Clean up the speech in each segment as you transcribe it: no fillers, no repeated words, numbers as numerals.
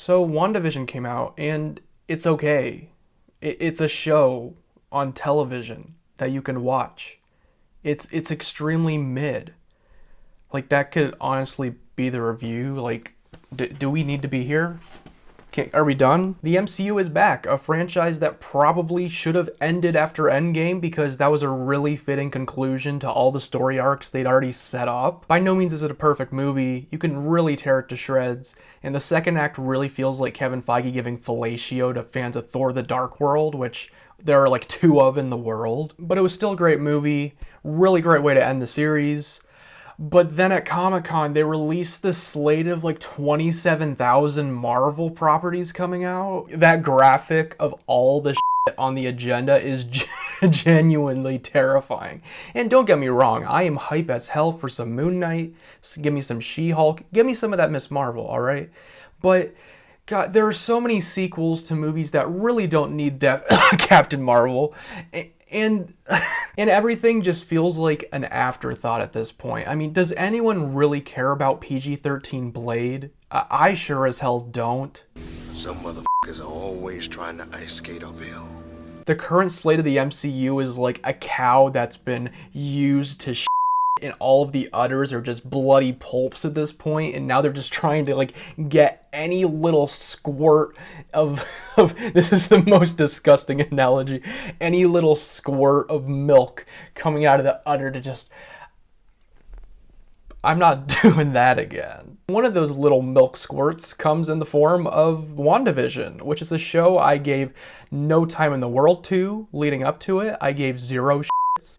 So WandaVision came out, and it's okay. It's a show on television that you can watch. It's extremely mid. Like, that could honestly be the review. Like, do we need to be here? Are we done? The MCU is back, a franchise that probably should have ended after Endgame because that was a really fitting conclusion to all the story arcs they'd already set up. By no means is it a perfect movie. You can really tear it to shreds, and the second act really feels like Kevin Feige giving fellatio to fans of Thor: The Dark World, which there are like 2 of in the world. But it was still a great movie, really great way to end the series. But then at Comic-Con, they released this slate of like 27,000 Marvel properties coming out. That graphic of all the shit on the agenda is genuinely terrifying. And don't get me wrong, I am hype as hell for some Moon Knight. Give me some She-Hulk. Give me some of that Miss Marvel, alright? But God, there are so many sequels to movies that really don't need that Captain Marvel. And everything just feels like an afterthought at this point. I mean, does anyone really care about PG-13 Blade? I sure as hell don't. Some motherfuckers are always trying to ice skate uphill. The current slate of the MCU is like a cow that's been used to and all of the udders are just bloody pulps at this point, and now they're just trying to like get any little squirt of this is the most disgusting analogy, any little squirt of milk coming out of the udder to just, I'm not doing that again. One of those little milk squirts comes in the form of WandaVision, which is a show I gave no time in the world to leading up to it. I gave zero.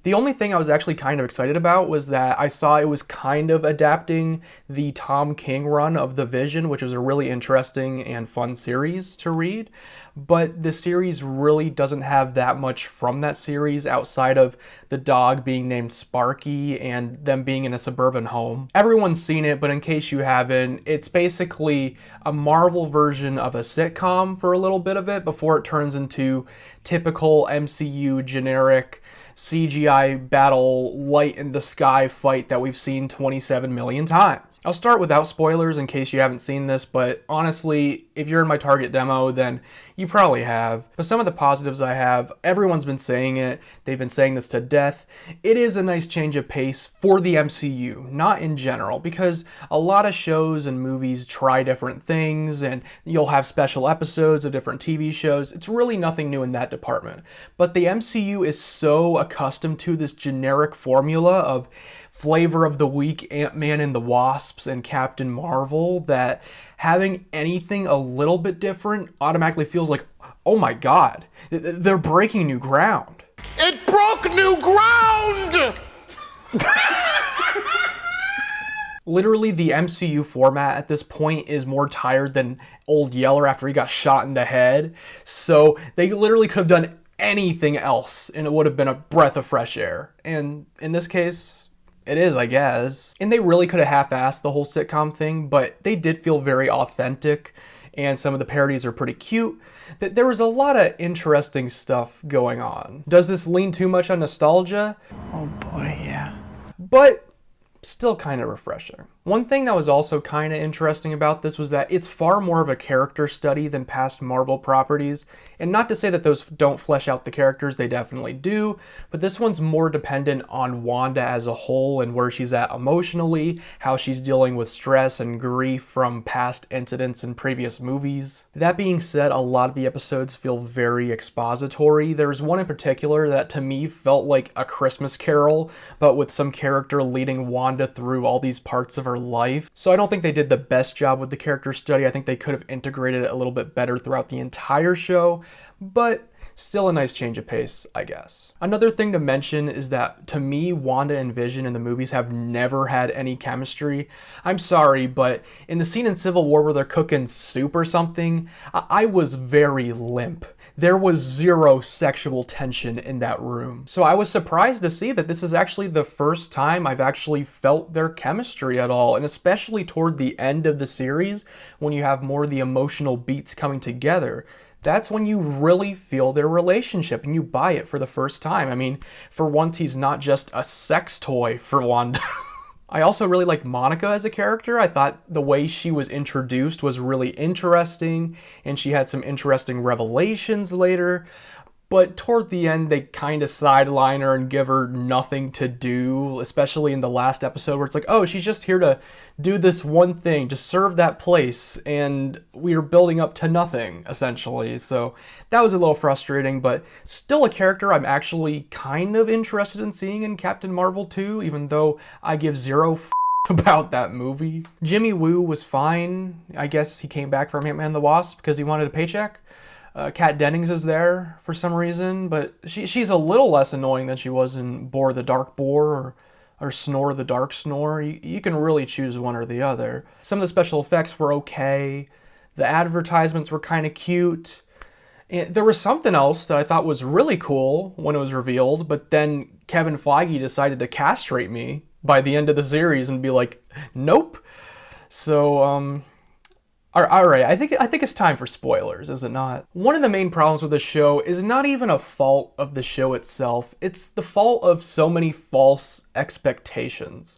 The only thing I was actually kind of excited about was that I saw it was kind of adapting the Tom King run of The Vision, which was a really interesting and fun series to read. But the series really doesn't have that much from that series outside of the dog being named Sparky and them being in a suburban home. Everyone's seen it, but in case you haven't, it's basically a Marvel version of a sitcom for a little bit of it before it turns into typical MCU generic CGI battle light in the sky fight that we've seen 27 million times. I'll start without spoilers in case you haven't seen this, but honestly, if you're in my target demo, then you probably have. But some of the positives I have, everyone's been saying it, they've been saying this to death. It is a nice change of pace for the MCU, not in general, because a lot of shows and movies try different things, and you'll have special episodes of different TV shows. It's really nothing new in that department. But the MCU is so accustomed to this generic formula of flavor of the week Ant-Man and the Wasps and Captain Marvel that having anything a little bit different automatically feels like, oh my god, they're breaking new ground. It broke new ground! Literally, the MCU format at this point is more tired than Old Yeller after he got shot in the head. So they literally could have done anything else and it would have been a breath of fresh air. And in this case, it is, I guess. And they really could have half-assed the whole sitcom thing, but they did feel very authentic, and some of the parodies are pretty cute. There was a lot of interesting stuff going on. Does this lean too much on nostalgia? Oh boy, yeah. But still kind of refreshing. One thing that was also kind of interesting about this was that it's far more of a character study than past Marvel properties. And not to say that those don't flesh out the characters, they definitely do, but this one's more dependent on Wanda as a whole and where she's at emotionally, how she's dealing with stress and grief from past incidents in previous movies. That being said, a lot of the episodes feel very expository. There's one in particular that to me felt like a Christmas Carol, but with some character leading Wanda through all these parts of her life. So I don't think they did the best job with the character study. I think they could have integrated it a little bit better throughout the entire show, but still a nice change of pace, I guess. Another thing to mention is that to me, Wanda and Vision in the movies have never had any chemistry. I'm sorry, but in the scene in Civil War where they're cooking soup or something, I was very limp. There was zero sexual tension in that room. So I was surprised to see that this is actually the first time I've actually felt their chemistry at all, and especially toward the end of the series, when you have more of the emotional beats coming together. That's when you really feel their relationship and you buy it for the first time. I mean, for once, he's not just a sex toy for Wanda. I also really like Monica as a character. I thought the way she was introduced was really interesting, and she had some interesting revelations later. But toward the end, they kind of sideline her and give her nothing to do, especially in the last episode where it's like, oh, she's just here to do this one thing, to serve that place, and we are building up to nothing, essentially. So that was a little frustrating, but still a character I'm actually kind of interested in seeing in Captain Marvel 2, even though I give zero about that movie. Jimmy Woo was fine. I guess he came back from Ant-Man and the Wasp because he wanted a paycheck. Kat Dennings is there for some reason, but she's a little less annoying than she was in Boar the Dark Boar or Snore the Dark Snore. You can really choose one or the other. Some of the special effects were okay. The advertisements were kind of cute. And there was something else that I thought was really cool when it was revealed, but then Kevin Feige decided to castrate me by the end of the series and be like, nope. So, all right, I think it's time for spoilers, is it not? One of the main problems with the show is not even a fault of the show itself. It's the fault of so many false expectations.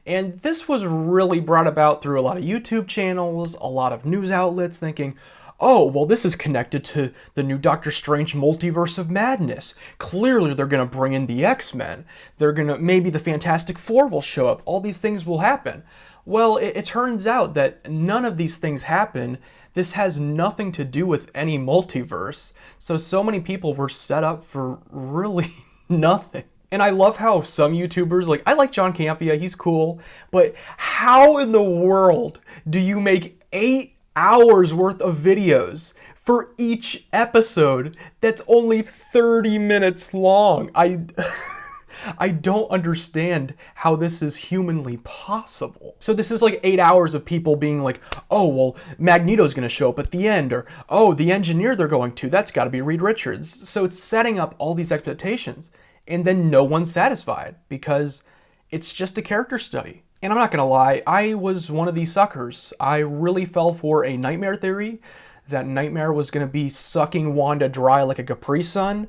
And this was really brought about through a lot of YouTube channels, a lot of news outlets thinking, oh, well, this is connected to the new Doctor Strange Multiverse of Madness. Clearly, they're going to bring in the X-Men. Maybe the Fantastic Four will show up. All these things will happen. Well, it turns out that none of these things happen. This has nothing to do with any multiverse. So many people were set up for really nothing. And I love how some YouTubers, like, I like John Campea, he's cool, but how in the world do you make 8 hours worth of videos for each episode that's only 30 minutes long? I don't understand how this is humanly possible. So this is like 8 hours of people being like, oh, well, Magneto's gonna show up at the end, or, oh, the engineer they're going to, that's gotta be Reed Richards. So it's setting up all these expectations, and then no one's satisfied because it's just a character study. And I'm not gonna lie, I was one of these suckers. I really fell for a Nightmare theory, that Nightmare was gonna be sucking Wanda dry like a Capri Sun,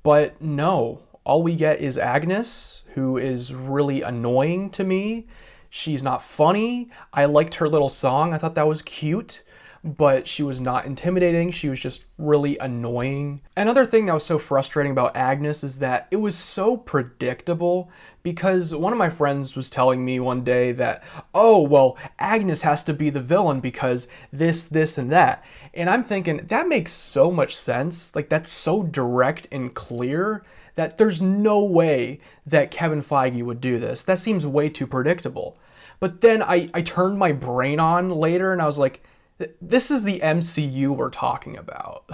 but no. All we get is Agnes, who is really annoying to me. She's not funny. I liked her little song. I thought that was cute, but she was not intimidating. She was just really annoying. Another thing that was so frustrating about Agnes is that it was so predictable, because one of my friends was telling me one day that, oh, well, Agnes has to be the villain because this, and that. And I'm thinking, that makes so much sense. Like, that's so direct and clear that there's no way that Kevin Feige would do this. That seems way too predictable. But then I turned my brain on later and I was like, this is the MCU we're talking about.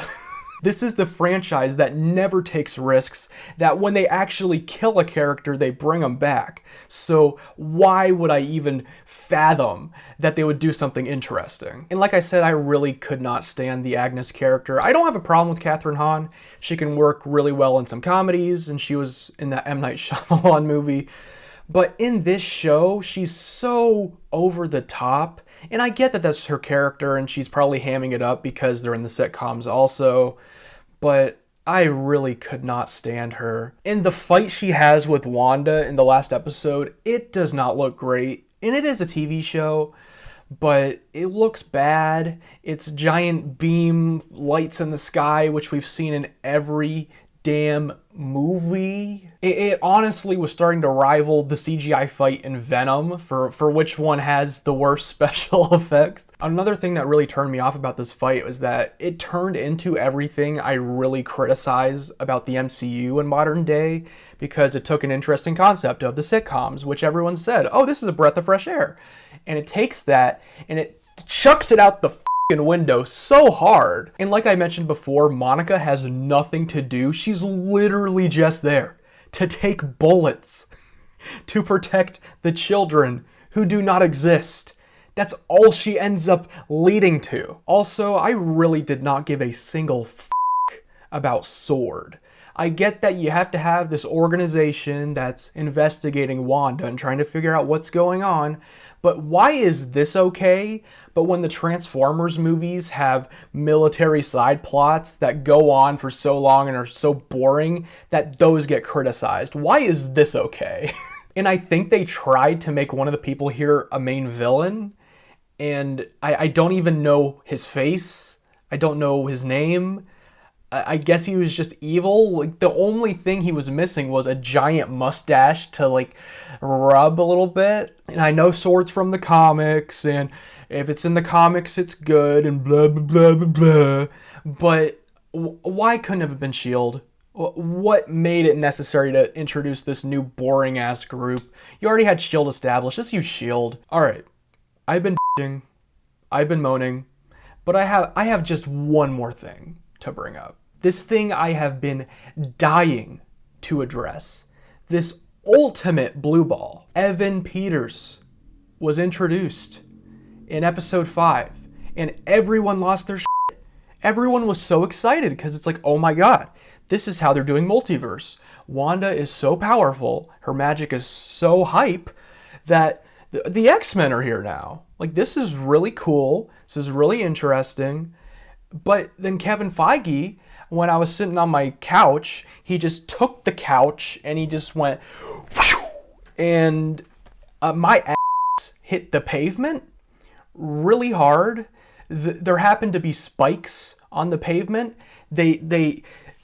This is the franchise that never takes risks, that when they actually kill a character, they bring them back. So why would I even fathom that they would do something interesting? And like I said, I really could not stand the Agnes character. I don't have a problem with Kathryn Hahn. She can work really well in some comedies, and she was in that M. Night Shyamalan movie. But in this show, she's so over the top. And I get that that's her character, and she's probably hamming it up because they're in the sitcoms also. But I really could not stand her. In the fight she has with Wanda in the last episode, it does not look great. And it is a TV show, but it looks bad. It's giant beam lights in the sky, which we've seen in every damn movie. It honestly was starting to rival the CGI fight in Venom for which one has the worst special effects. Another thing that really turned me off about this fight was that it turned into everything I really criticize about the MCU in modern day, because it took an interesting concept of the sitcoms, which everyone said, oh, this is a breath of fresh air. And it takes that and it chucks it out the window so hard. And like I mentioned before, Monica has nothing to do. She's literally just there to take bullets to protect the children who do not exist. That's all she ends up leading to. Also, I really did not give a single about SWORD. I get that you have to have this organization that's investigating Wanda and trying to figure out what's going on, but why is this okay? But when the Transformers movies have military side plots that go on for so long and are so boring that those get criticized, why is this okay? And I think they tried to make one of the people here a main villain, and I don't even know his face. I don't know his name. I guess he was just evil. Like, the only thing he was missing was a giant mustache to like rub a little bit. And I know Sword's from the comics, and if it's in the comics, it's good, and blah, blah, blah, blah, blah. But why couldn't it have been S.H.I.E.L.D.? What made it necessary to introduce this new boring-ass group? You already had S.H.I.E.L.D. established. Just use S.H.I.E.L.D. Alright, I've been bitching, I've been moaning, but I have just one more thing to bring up. This thing I have been dying to address. This ultimate blue ball. Evan Peters was introduced in episode 5, and everyone lost their shit. Everyone was so excited because it's like, oh my god, this is how they're doing multiverse. Wanda is so powerful, her magic is so hype that the X-Men are here now. Like, this is really cool. This is really interesting. But then Kevin Feige, when I was sitting on my couch, he just took the couch and he just went, whew, and my ass hit the pavement really hard. There happened to be spikes on the pavement. They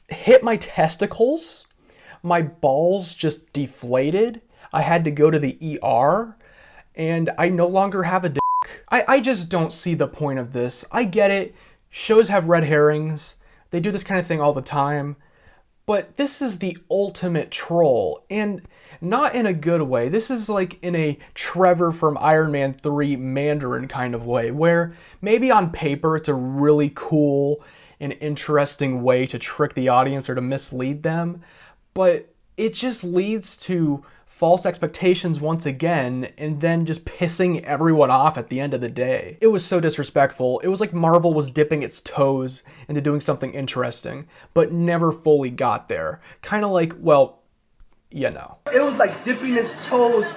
hit my testicles. My balls just deflated. I had to go to the ER, and I no longer have a dick. I just don't see the point of this. I get it. Shows have red herrings. They do this kind of thing all the time. But this is the ultimate troll, and not in a good way. This is like in a Trevor from Iron Man 3 Mandarin kind of way, where maybe on paper it's a really cool and interesting way to trick the audience or to mislead them, but it just leads to false expectations once again, and then just pissing everyone off at the end of the day. It was so disrespectful. It was like Marvel was dipping its toes into doing something interesting, but never fully got there. Kind of like, well, you know. It was like dipping its toes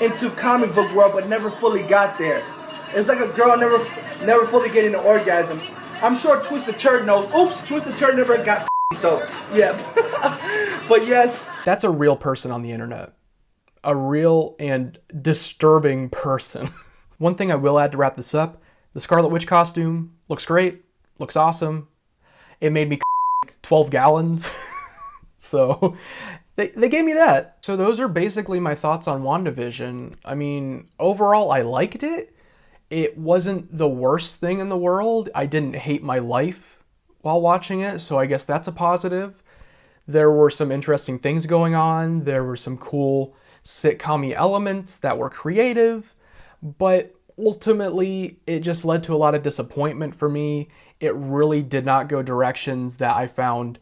into comic book world, but never fully got there. It's like a girl never fully getting an orgasm. I'm sure Twisted Turd knows. Oops, Twisted Turd never got so, yeah. But yes. That's a real person on the internet. A real and disturbing person. One thing I will add to wrap this up, the Scarlet Witch costume looks great, looks awesome. It made me 12 gallons. So they gave me that. So those are basically my thoughts on WandaVision. I mean, overall I liked it. It wasn't the worst thing in the world. I didn't hate my life while watching it, so I guess that's a positive. There were some interesting things going on. There were some cool sitcom-y elements that were creative, but ultimately it just led to a lot of disappointment for me. It really did not go directions that I found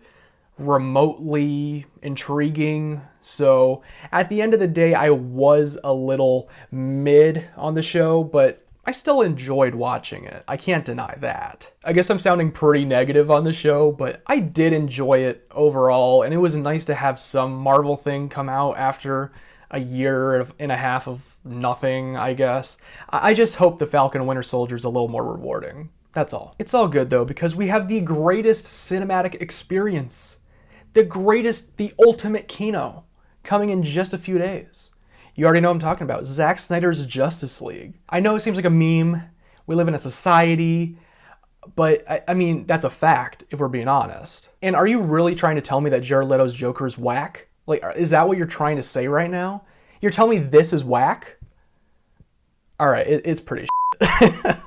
remotely intriguing. So at the end of the day, I was a little mid on the show, but I still enjoyed watching it. I can't deny that. I guess I'm sounding pretty negative on the show, but I did enjoy it overall, and it was nice to have some Marvel thing come out after a year and a half of nothing, I guess. I just hope the Falcon and Winter Soldier is a little more rewarding. That's all. It's all good though, because we have the greatest cinematic experience. The ultimate Kino coming in just a few days. You already know what I'm talking about. Zack Snyder's Justice League. I know it seems like a meme. We live in a society, but I mean, that's a fact if we're being honest. And are you really trying to tell me that Jared Leto's Joker is whack? Like, is that what you're trying to say right now? You're telling me this is whack? All right, it's pretty shit.